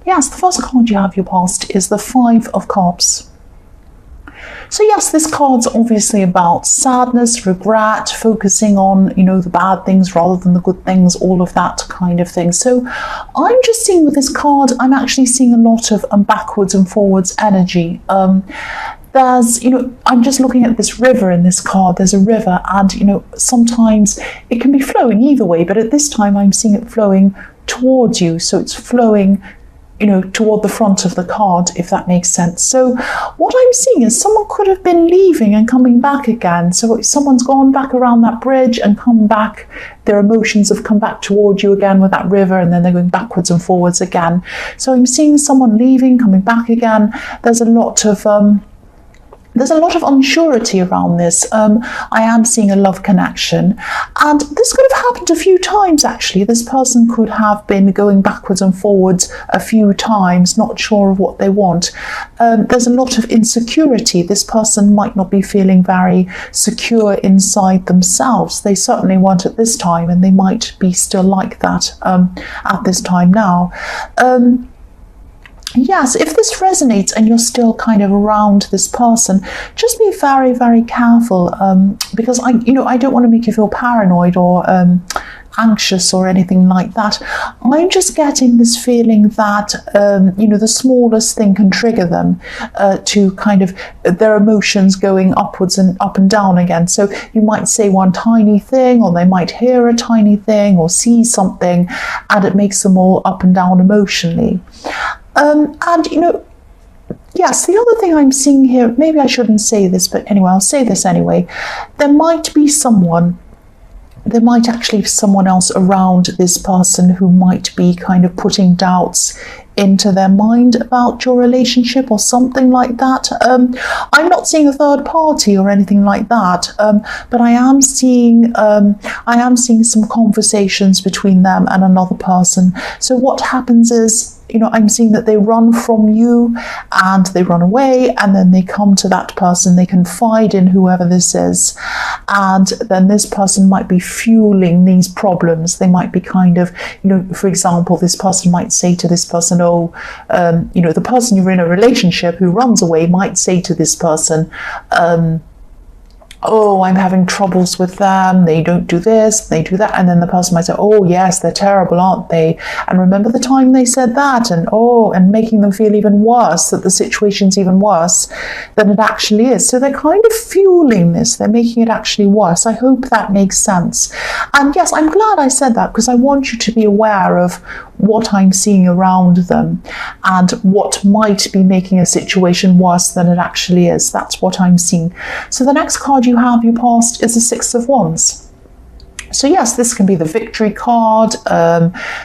Yes, the first card you have your past is the Five of Cups. So yes, this card's obviously about sadness, regret, focusing on, the bad things rather than the good things, all of that kind of thing. So I'm just seeing with this card, I'm actually seeing a lot of backwards and forwards energy. There's, I'm just looking at this river in this card. There's a river and, sometimes it can be flowing either way, but at this time I'm seeing it flowing towards you. So it's flowing toward the front of the card, if that makes sense. So what I'm seeing is someone could have been leaving and coming back again. So someone's gone back around that bridge and come back. Their emotions have come back toward you again with that river, and then they're going backwards and forwards again. So I'm seeing someone leaving, coming back again. There's a lot of unsurety around this. I am seeing a love connection, and this could have happened a few times actually. This person could have been going backwards and forwards a few times, not sure of what they want. There's a lot of insecurity. This person might not be feeling very secure inside themselves. They certainly weren't at this time, and they might be still like that at this time now. Yes, if this resonates and you're still kind of around this person, just be very, very careful, because I don't want to make you feel paranoid or anxious or anything like that. I'm just getting this feeling that the smallest thing can trigger them to kind of their emotions going upwards and up and down again. So you might say one tiny thing, or they might hear a tiny thing or see something, and it makes them all up and down emotionally. Yes, the other thing I'm seeing here, maybe I shouldn't say this, but anyway, I'll say this anyway. There might actually be someone else around this person who might be kind of putting doubts into their mind about your relationship or something like that. I'm not seeing a third party or anything like that, but I am seeing some conversations between them and another person. So what happens is, I'm seeing that they run from you and they run away, and then they come to that person, they confide in whoever this is, and then this person might be fueling these problems. They might be kind of, for example, this person might say to this person, the person you're in a relationship who runs away might say to this person, oh, I'm having troubles with them, they don't do this, they do that, and then the person might say, oh yes, they're terrible, aren't they? And remember the time they said that, and making them feel even worse, that the situation's even worse than it actually is. So they're kind of fueling this, they're making it actually worse. I hope that makes sense. And yes, I'm glad I said that, because I want you to be aware of what I'm seeing around them and what might be making a situation worse than it actually is. That's what I'm seeing. So the next card you have your past is the Six of Wands. So yes, this can be the victory card.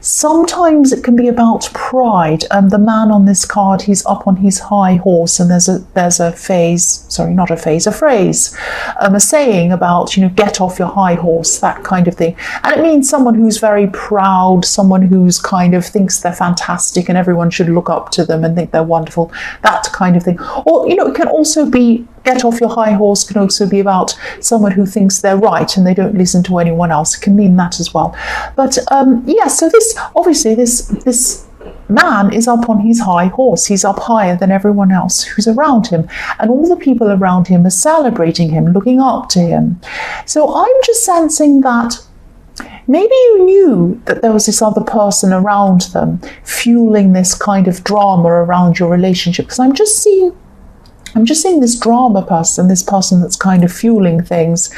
Sometimes it can be about pride. The man on this card, he's up on his high horse, and there's a phrase, a saying about, get off your high horse, that kind of thing. And it means someone who's very proud, someone who's kind of thinks they're fantastic and everyone should look up to them and think they're wonderful, that kind of thing. Or, it can also be, get off your high horse can also be about someone who thinks they're right and they don't listen to anyone else. It can mean that as well. But so this man is up on his high horse. He's up higher than everyone else who's around him, and all the people around him are celebrating him, looking up to him. So I'm just sensing that maybe you knew that there was this other person around them fueling this kind of drama around your relationship, because I'm just seeing this drama person, this person that's kind of fueling things,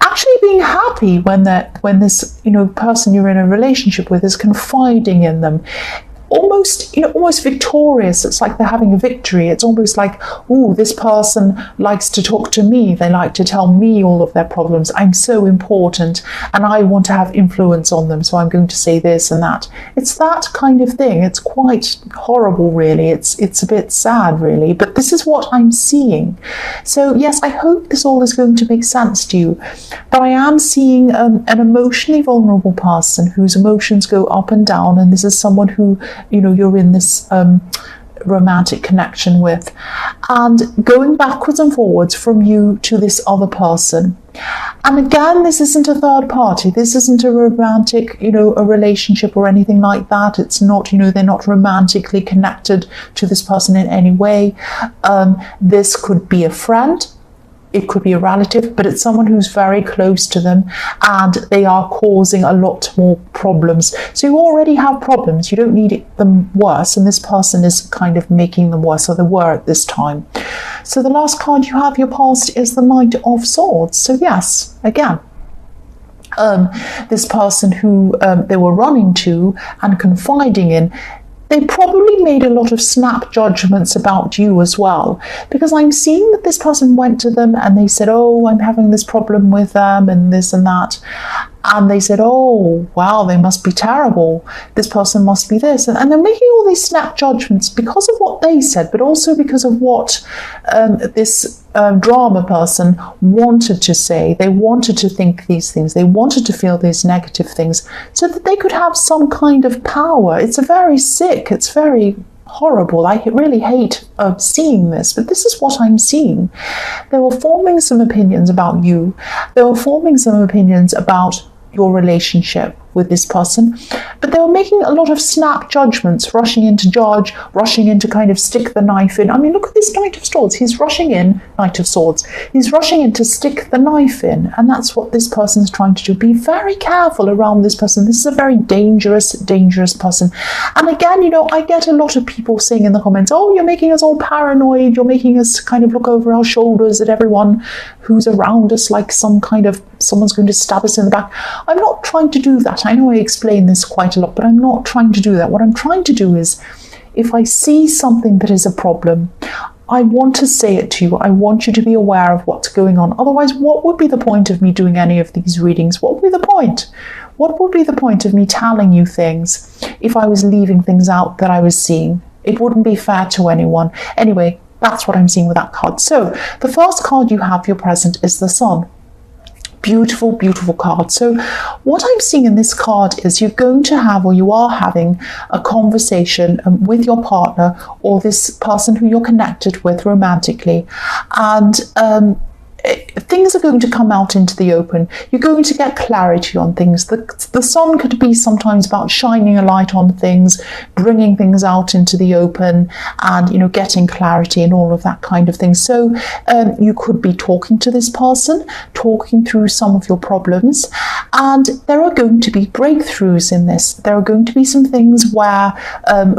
actually being happy when this person you're in a relationship with is confiding in them. Almost victorious. It's like they're having a victory. It's almost like, oh, this person likes to talk to me. They like to tell me all of their problems. I'm so important and I want to have influence on them, so I'm going to say this and that. It's that kind of thing. It's quite horrible, really. It's a bit sad, really, but this is what I'm seeing. So yes, I hope this all is going to make sense to you. But I am seeing an emotionally vulnerable person whose emotions go up and down, and this is someone who, you're in this romantic connection with, and going backwards and forwards from you to this other person. And again, this isn't a third party. This isn't a romantic, a relationship or anything like that. It's not, they're not romantically connected to this person in any way. This could be a friend. It could be a relative, but it's someone who's very close to them, and they are causing a lot more problems. So you already have problems. You don't need them worse, and this person is kind of making them worse, or they were at this time. So the last card you have, your past, is the Knight of Swords. So yes, again, this person who they were running to and confiding in, they probably made a lot of snap judgments about you as well, because I'm seeing that this person went to them and they said, oh, I'm having this problem with them and this and that. And they said, oh, wow, they must be terrible. This person must be this. And they're making all these snap judgments because of what they said, but also because of what this drama person wanted to say. They wanted to think these things. They wanted to feel these negative things so that they could have some kind of power. It's very sick. It's very horrible. I really hate seeing this, but this is what I'm seeing. They were forming some opinions about you. They were forming some opinions about your relationship with this person, but they were making a lot of snap judgments, rushing in to judge, rushing in to kind of stick the knife in. I mean, look at this Knight of Swords. He's rushing in, Knight of Swords. He's rushing in to stick the knife in, and that's what this person's trying to do. Be very careful around this person. This is a very dangerous, dangerous person. And again, I get a lot of people saying in the comments, oh, you're making us all paranoid. You're making us kind of look over our shoulders at everyone who's around us like someone's going to stab us in the back. I'm not trying to do that. I know I explain this quite a lot, but I'm not trying to do that. What I'm trying to do is, if I see something that is a problem, I want to say it to you. I want you to be aware of what's going on. Otherwise, what would be the point of me doing any of these readings? What would be the point? What would be the point of me telling you things if I was leaving things out that I was seeing? It wouldn't be fair to anyone. Anyway, that's what I'm seeing with that card. So the first card you have, your present, is the Sun. Beautiful, beautiful card. So what I'm seeing in this card is you're going to have, or you are having, a conversation with your partner or this person who you're connected with romantically, and things are going to come out into the open. You're going to get clarity on things. The Sun could be sometimes about shining a light on things, bringing things out into the open, and getting clarity and all of that kind of thing. So you could be talking to this person, talking through some of your problems, and there are going to be breakthroughs in this. There are going to be some things where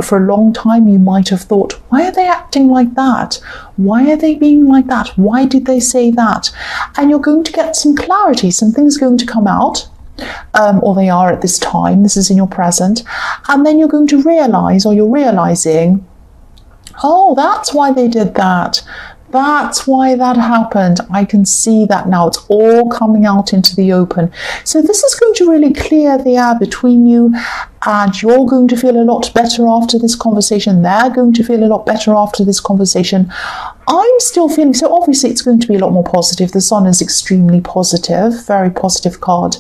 for a long time you might have thought, why are they acting like that? Why are they being like that? Why did they say that? And you're going to get some clarity. Some things are going to come out, or they are at this time. This is in your present. And then you're going to realize, or you're realizing, oh, that's why they did that. That's why that happened. I can see that now. It's all coming out into the open. So this is going to really clear the air between you, and you're going to feel a lot better after this conversation. They're going to feel a lot better after this conversation. I'm still feeling, so obviously it's going to be a lot more positive. The Sun is extremely positive, very positive card.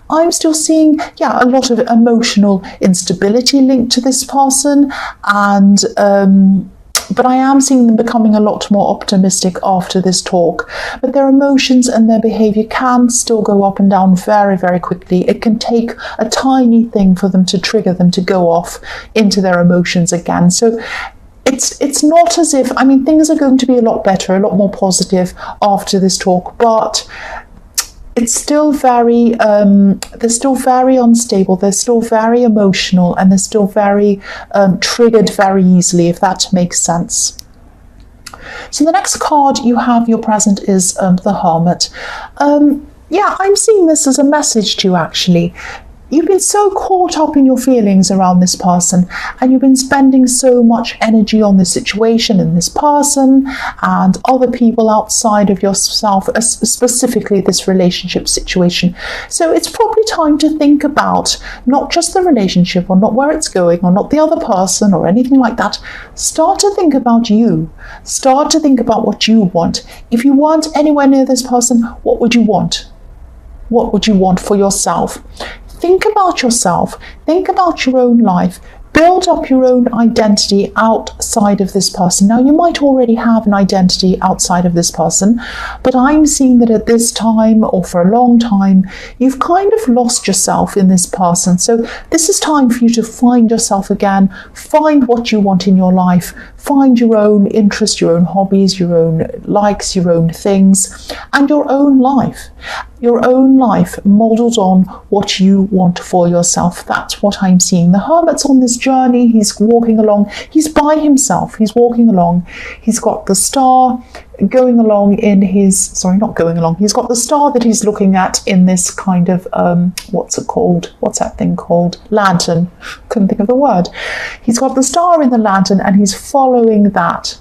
I'm still seeing, a lot of emotional instability linked to this person, and but I am seeing them becoming a lot more optimistic after this talk. But their emotions and their behavior can still go up and down very, very quickly. It can take a tiny thing for them to trigger them to go off into their emotions again. So it's not as if, things are going to be a lot better, a lot more positive after this talk, but it's still very, they're still very unstable, they're still very emotional, and they're still very triggered very easily, if that makes sense. So the next card you have, your present, is the Hermit. I'm seeing this as a message to you, actually. You've been so caught up in your feelings around this person, and you've been spending so much energy on this situation and this person and other people outside of yourself, specifically this relationship situation. So it's probably time to think about not just the relationship, or not where it's going, or not the other person or anything like that. Start to think about you. Start to think about what you want. If you weren't anywhere near this person, what would you want? What would you want for yourself? Think about yourself. Think about your own life. Build up your own identity outside of this person. Now, you might already have an identity outside of this person, but I'm seeing that at this time, or for a long time, you've kind of lost yourself in this person. So this is time for you to find yourself again, find what you want in your life, find your own interests, your own hobbies, your own likes, your own things, and your own life. Your own life modelled on what you want for yourself. That's what I'm seeing. The Hermit's on this journey. He's walking along. He's by himself. He's walking along. He's got the star going along in his, not going along. He's got the star that he's looking at in this kind of, what's it called? What's that thing called? Lantern. Couldn't think of the word. He's got the star in the lantern and he's following that.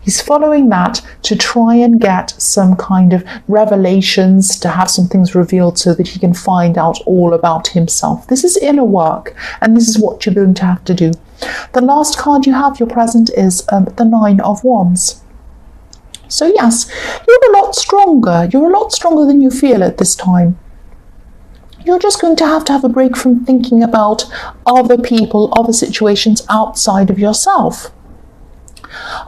He's following that to try and get some kind of revelations, to have some things revealed so that he can find out all about himself. This is inner work, and this is what you're going to have to do. The last card you have, your present, is the Nine of Wands. So yes, you're a lot stronger. You're a lot stronger than you feel at this time. You're just going to have a break from thinking about other people, other situations outside of yourself.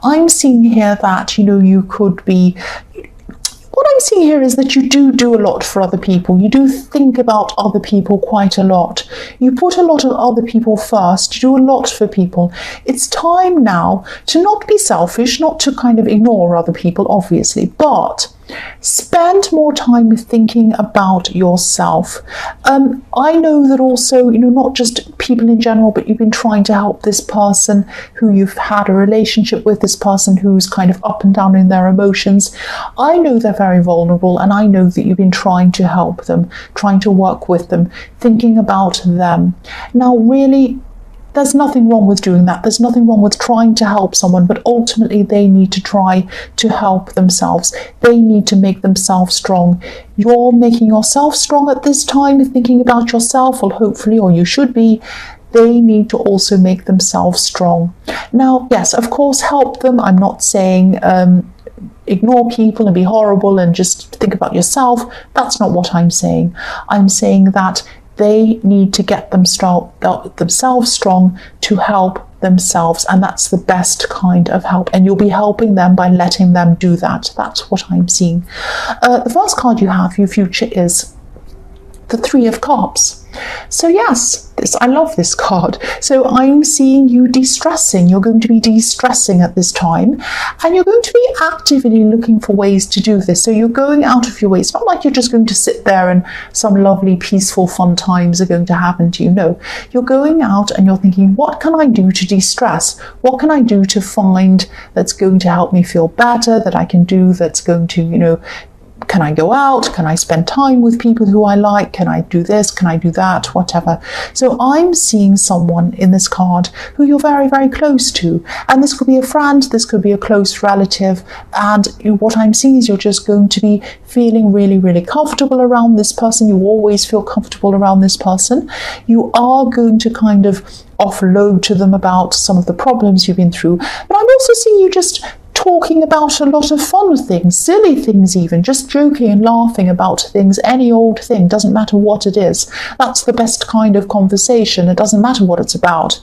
I'm seeing here that, you could be, what I'm seeing here is that you do a lot for other people. You do think about other people quite a lot. You put a lot of other people first. You do a lot for people. It's time now to not be selfish, not to kind of ignore other people, obviously, but spend more time thinking about yourself. I know that also, not just people in general, but you've been trying to help this person who you've had a relationship with, this person who's kind of up and down in their emotions. I know they're very vulnerable, and I know that you've been trying to help them, trying to work with them, thinking about them. Now, really, there's nothing wrong with doing that. There's nothing wrong with trying to help someone, but ultimately they need to try to help themselves. They need to make themselves strong. You're making yourself strong at this time, thinking about yourself, or hopefully, or you should be. They need to also make themselves strong. Now, yes, of course, help them. I'm not saying ignore people and be horrible and just think about yourself. That's not what I'm saying. I'm saying that they need to get themselves strong to help themselves, and that's the best kind of help, and you'll be helping them by letting them do that. That's what I'm seeing. The first card you have, your future, is the Three of Cups. So yes, I love this card. So I'm seeing you de-stressing. You're going to be de-stressing at this time, and you're going to be actively looking for ways to do this. So you're going out of your way. It's not like you're just going to sit there and some lovely, peaceful, fun times are going to happen to you. No, you're going out and you're thinking, what can I do to de-stress? What can I do to find that's going to help me feel better, that I can do that's going to, can I go out? Can I spend time with people who I like? Can I do this? Can I do that? Whatever. So I'm seeing someone in this card who you're very, very close to. And this could be a friend, this could be a close relative. And what I'm seeing is you're just going to be feeling really, really comfortable around this person. You always feel comfortable around this person. You are going to kind of offload to them about some of the problems you've been through. But I'm also seeing you just talking about a lot of fun things, silly things even, just joking and laughing about things, any old thing, doesn't matter what it is. That's the best kind of conversation. It doesn't matter what it's about.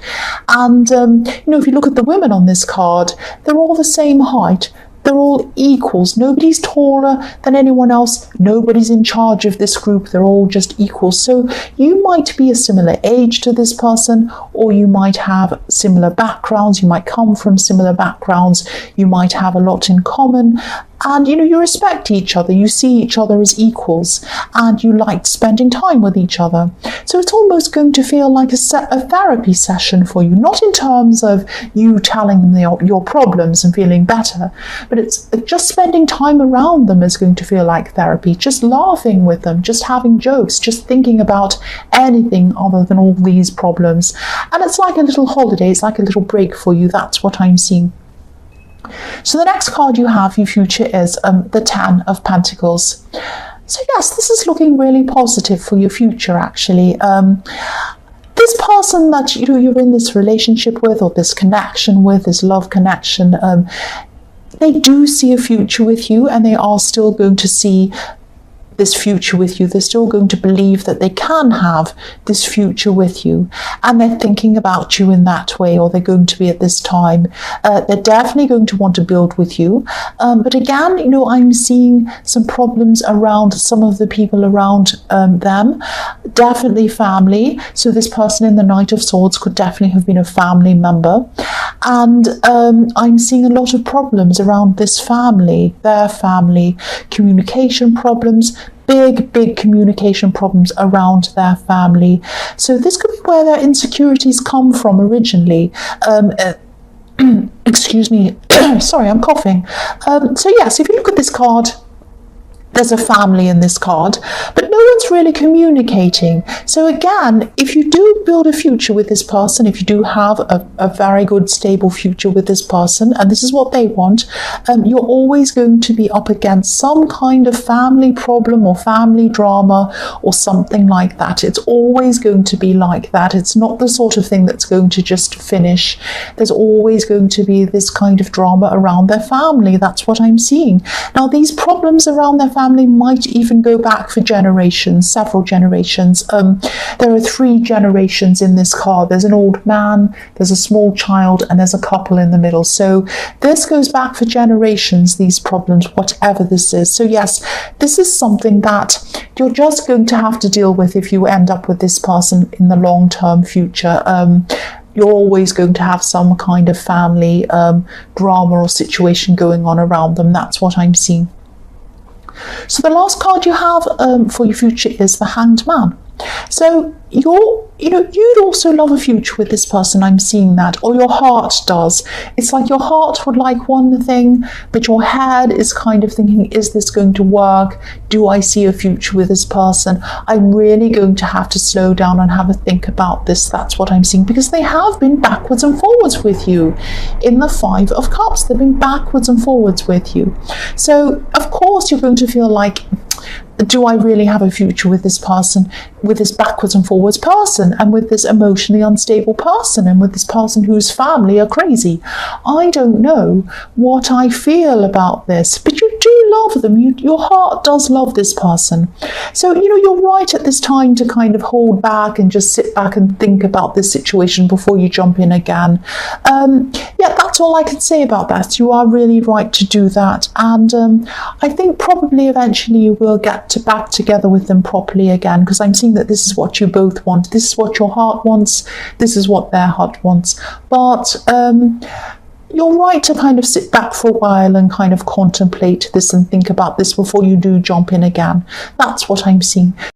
And, if you look at the women on this card, they're all the same height. They're all equals. Nobody's taller than anyone else. Nobody's in charge of this group. They're all just equals. So you might be a similar age to this person, or you might have similar backgrounds. You might come from similar backgrounds. You might have a lot in common. And, you respect each other. You see each other as equals, and you like spending time with each other. So it's almost going to feel like a therapy session for you, not in terms of you telling them your problems and feeling better, but it's just spending time around them is going to feel like therapy, just laughing with them, just having jokes, just thinking about anything other than all these problems. And it's like a little holiday. It's like a little break for you. That's what I'm seeing. So the next card you have, your future, is the Ten of Pentacles. So yes, this is looking really positive for your future, actually. This person that you're in this relationship with, or this connection with, this love connection, they do see a future with you, and they are still going to see this future with you. They're still going to believe that they can have this future with you, and they're thinking about you in that way, or they're going to be at this time. They're definitely going to want to build with you. But again, you know, I'm seeing some problems around some of the people around them. Definitely family. So this person in the Knight of Swords could definitely have been a family member. And I'm seeing a lot of problems around this family, their family, communication problems, big communication problems around their family. So this could be where their insecurities come from originally. Excuse me, sorry, I'm coughing. So yes, if you look at this card, there's a family in this card, but no one's really communicating. So again, if you do build a future with this person, if you do have a very good, stable future with this person, and this is what they want, you're always going to be up against some kind of family problem or family drama or something like that. It's always going to be like that. It's not the sort of thing that's going to just finish. There's always going to be this kind of drama around their family. That's what I'm seeing. Now, these problems around their family might even go back for generations, several generations. There are 3 generations in this card. There's an old man, there's a small child, and there's a couple in the middle. So this goes back for generations, these problems, whatever this is. So yes, this is something that you're just going to have to deal with if you end up with this person in the long-term future. You're always going to have some kind of family drama or situation going on around them. That's what I'm seeing. So the last card you have for your future is the Hanged Man. So you'd also love a future with this person. I'm seeing that, or your heart does. It's like your heart would like one thing, but your head is kind of thinking, is this going to work? Do I see a future with this person? I'm really going to have to slow down and have a think about this. That's what I'm seeing, because they have been backwards and forwards with you. In the 5 of Cups, they've been backwards and forwards with you. So of course you're going to feel like, do I really have a future with this person, with this backwards and forwards person, and with this emotionally unstable person, and with this person whose family are crazy? I don't know what I feel about this, but you do love them. Your heart does love this person. So, you're right at this time to kind of hold back and just sit back and think about this situation before you jump in again. Yeah, that's all I can say about that. You are really right to do that. And I think probably eventually you will get back together with them properly again, because I'm seeing that this is what you both want. This is what your heart wants. This is what their heart wants. But you're right to kind of sit back for a while and kind of contemplate this and think about this before you do jump in again. That's what I'm seeing.